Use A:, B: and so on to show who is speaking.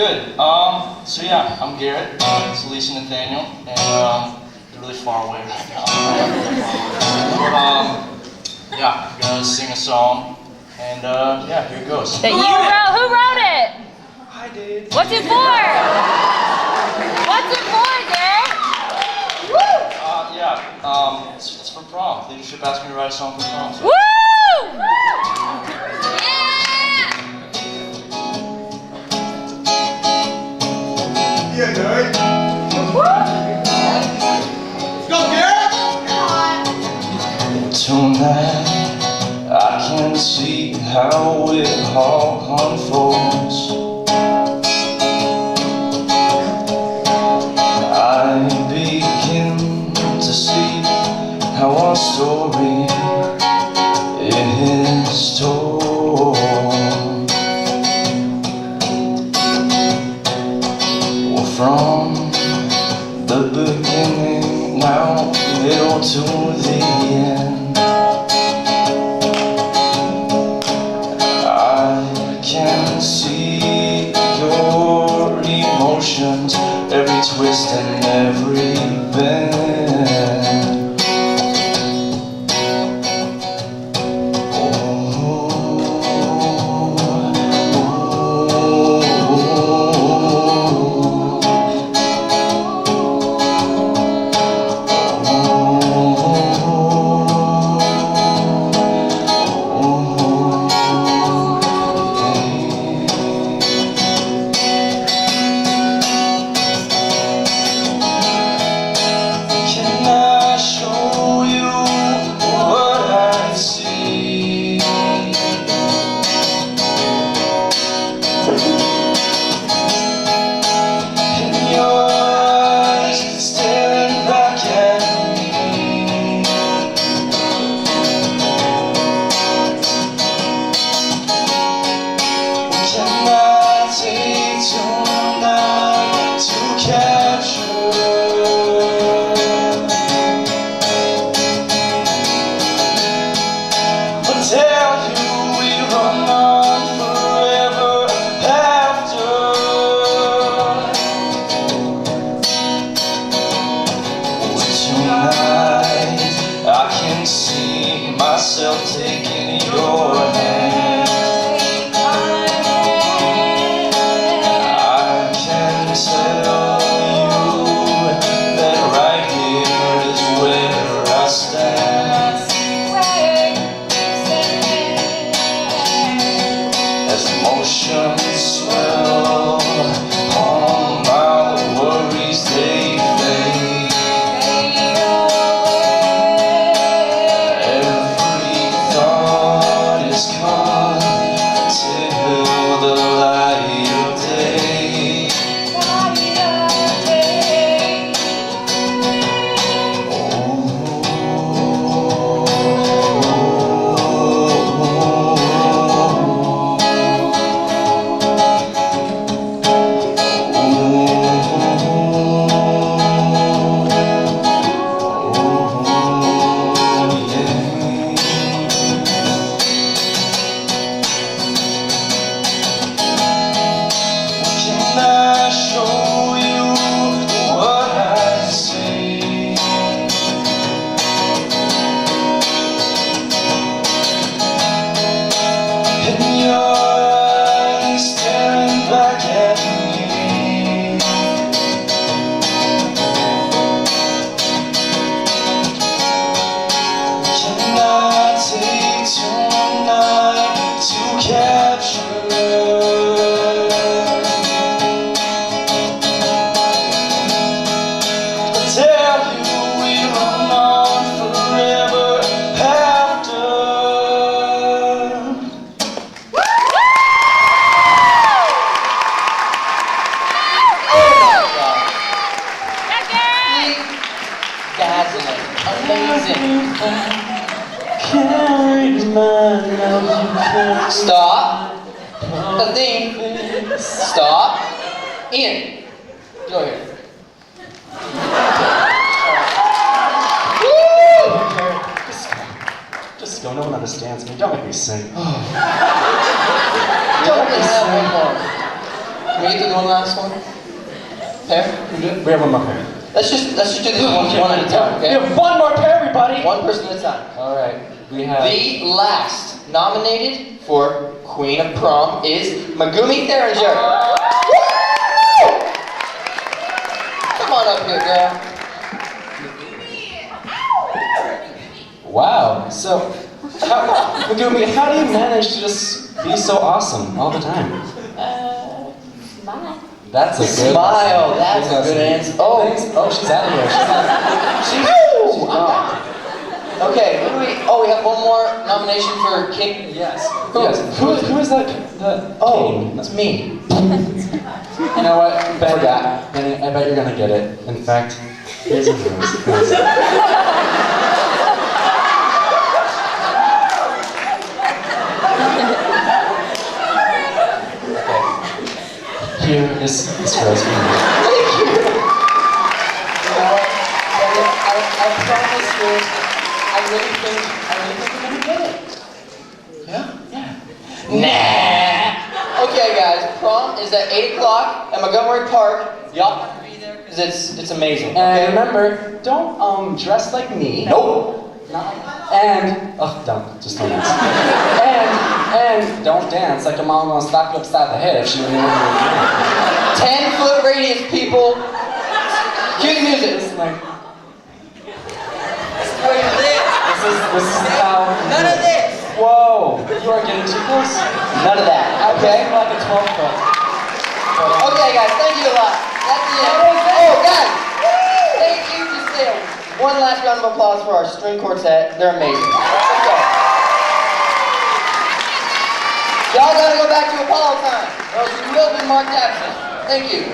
A: Good. So yeah, I'm Garrett. It's Elise and Nathaniel, and they're really far away right now. But yeah, I'm gonna sing a song, and yeah, here it goes.
B: That you wrote? Who wrote it?
A: I did.
B: What's it for? What's it for, Garrett?
A: Yeah, it's for prom. Leadership asked me to write a song for prom. So.
B: Woo!
C: Yeah, Garrett. Go, Garrett!
A: Tonight, I can see how it all unfolds. I begin to see how our story is told. From the beginning, now middle to the end, I can see your emotions, every twist and every bend. Myself taking your hand, I can tell you that right here is where I stand. As emotions swell, all my worries they fade.
D: Stop. Athene. Stop. Ian. Go here.
C: Just go. No one understands me. Don't make me sing.
D: Don't make me sing. we get to do one last one? Pair?
C: We have one more pair.
D: Let's just do this one at a time,
C: We
D: okay?
C: have one more pair, everybody!
D: One person at a time.
C: Alright, we have...
D: The last nominated for Queen of Prom is Megumi Theringer. Woo! Come on up here, girl.
C: Wow, so... Megumi, how do you manage to just be so awesome all the time?
B: Smile.
C: That's a good
D: Smile,
C: lesson.
D: that's a good answer. Oh,
C: Oh, she's out of here. She's gone.
D: okay, we have one more nomination for King.
C: Yes. Yes. Who is that?
D: Oh, that's me.
C: You know what? Benny, I bet you're gonna get it. In fact, here's a rose. Here is this rose for you.
D: Thank you. You know what? Benny, I promise you, I really think we're gonna get it. Yeah? Nah. Okay, guys, prom is at 8 o'clock at Montgomery Park. Y'all have to be there because it's amazing.
C: And
D: Okay?
C: remember, don't dress like me.
D: Nope.
C: Just don't dance. and don't dance like your mom gonna slap you upside the head if she really wanted to do
D: 10-foot radius, people. Cue the music.
C: it. This is how.
D: None of this.
C: Whoa! You are getting too close.
D: None of that. Okay.
C: Like a 12-foot.
D: Okay, guys. Thank you a lot. That's the end. Oh, guys. Thank you. Just say one last round of applause for our string quartet. They're amazing. Let's go. Y'all gotta go back to Apollo time, or else you will be marked absent. Thank you.